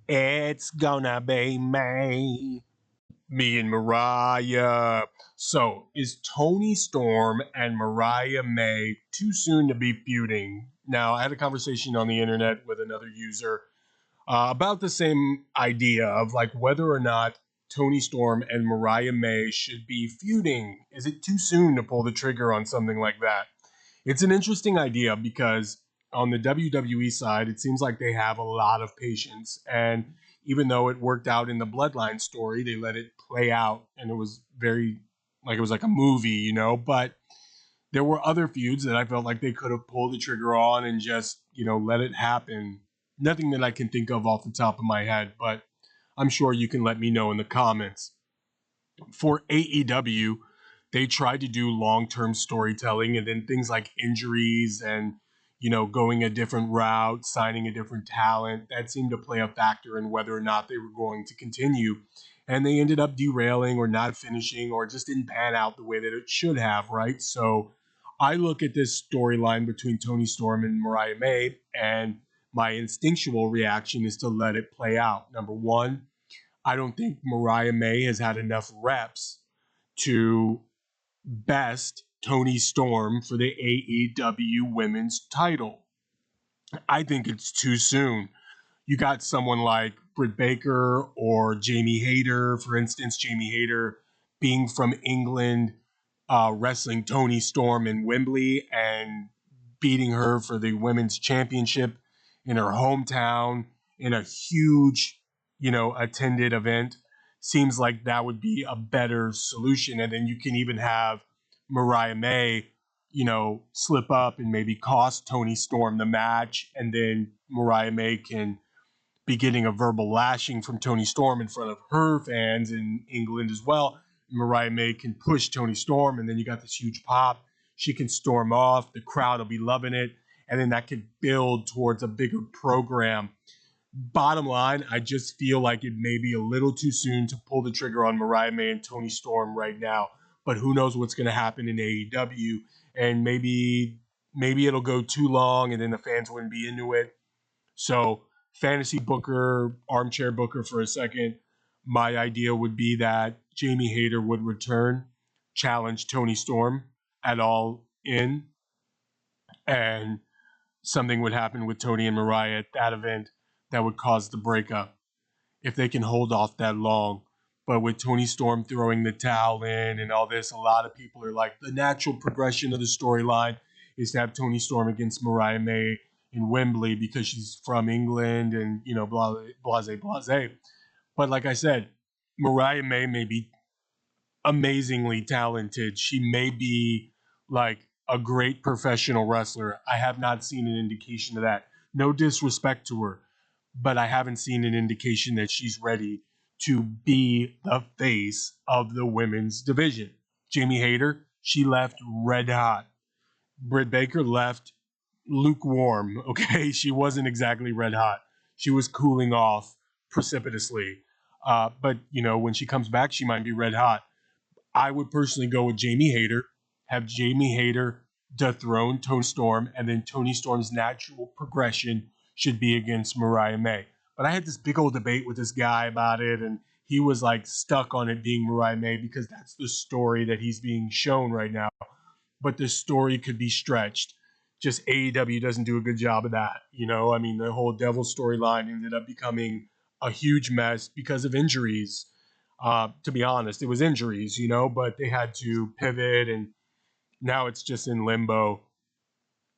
It's gonna be me and Mariah. So, is Toni Storm and Mariah May too soon to be feuding? Now, I had a conversation on the internet with another user about the same idea of like whether or not Toni Storm and Mariah May should be feuding. Is it too soon to pull the trigger on something like that? It's an interesting idea because on the WWE side, it seems like they have a lot of patience. And even though it worked out in the Bloodline story, they let it play out and it was very like it was like a movie, you know. But there were other feuds that I felt like they could have pulled the trigger on and just, let it happen. Nothing that I can think of off the top of my head, but I'm sure you can let me know in the comments. For AEW, they tried to do long-term storytelling and then things like injuries and going a different route, signing a different talent, that seemed to play a factor in whether or not they were going to continue. And they ended up derailing or not finishing or just didn't pan out the way that it should have, right? So I look at this storyline between Toni Storm and Mariah May, and my instinctual reaction is to let it play out. Number one, I don't think Mariah May has had enough reps to best Toni Storm for the AEW women's title. I think it's too soon. You got someone like Britt Baker or Jamie Hayter, for instance, Jamie Hayter being from England, wrestling Toni Storm in Wembley and beating her for the women's championship in her hometown in a huge, attended event. Seems like that would be a better solution. And then you can even have Mariah May, slip up and maybe cost Toni Storm the match. And then Mariah May can be getting a verbal lashing from Toni Storm in front of her fans in England as well. Mariah May can push Toni Storm, and then you got this huge pop. She can storm off. The crowd will be loving it, and then that could build towards a bigger program. Bottom line, I just feel like it may be a little too soon to pull the trigger on Mariah May and Toni Storm right now. But who knows what's going to happen in AEW, and maybe it'll go too long, and then the fans wouldn't be into it. So, fantasy booker, armchair booker for a second, my idea would be that Jamie Hayter would return, challenge Toni Storm at All In, and something would happen with Toni and Mariah at that event that would cause the breakup if they can hold off that long. But with Toni Storm throwing the towel in and all this, a lot of people are like, the natural progression of the storyline is to have Toni Storm against Mariah May in Wembley because she's from England and, blase, blase. But like I said, Mariah may be amazingly talented. She may be like a great professional wrestler. I have not seen an indication of that. No disrespect to her, but I haven't seen an indication that she's ready to be the face of the women's division. Jamie Hayter, she left red hot. Britt Baker left lukewarm, okay? She wasn't exactly red hot. She was cooling off precipitously. But, when she comes back, she might be red hot. I would personally go with Jamie Hayter, have Jamie Hayter dethrone Toni Storm, and then Toni Storm's natural progression should be against Mariah May. But I had this big old debate with this guy about it, and he was like stuck on it being Mariah May because that's the story that he's being shown right now. But the story could be stretched. Just AEW doesn't do a good job of that. I mean, the whole Devil storyline ended up becoming a huge mess because of injuries. To be honest, it was injuries, but they had to pivot and now it's just in limbo.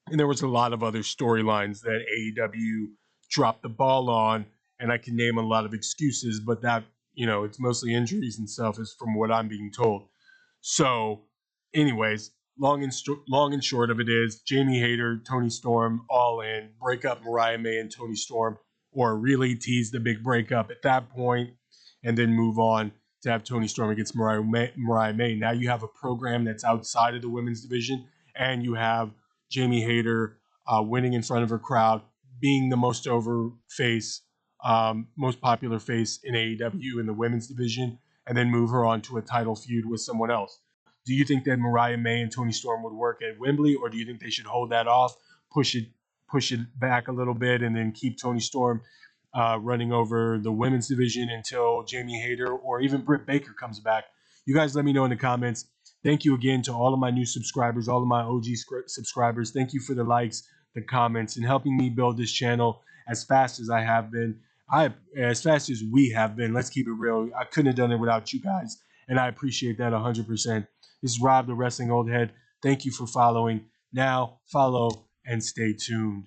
And there was a lot of other storylines that AEW dropped the ball on, and I can name a lot of excuses, but that, it's mostly injuries and stuff, is from what I'm being told. So, anyways, long and short of it is Jamie Hayter, Toni Storm, all in, break up Mariah May and Toni Storm, or really tease the big breakup at that point, and then move on to have Toni Storm against Mariah May. Now you have a program that's outside of the women's division, and you have Jamie Hayter winning in front of her crowd, being the most over face, most popular face in AEW in the women's division, and then move her on to a title feud with someone else. Do you think that Mariah May and Toni Storm would work at Wembley, or do you think they should hold that off, push it back a little bit, and then keep Toni Storm running over the women's division until Jamie Hayter or even Britt Baker comes back. You guys let me know in the comments. Thank you again to all of my new subscribers, all of my OG subscribers. Thank you for the likes, the comments, and helping me build this channel as fast as I have been. As fast as we have been. Let's keep it real. I couldn't have done it without you guys, and I appreciate that 100%. This is Rob, the Wrestling Old Head. Thank you for following. Now, follow and stay tuned.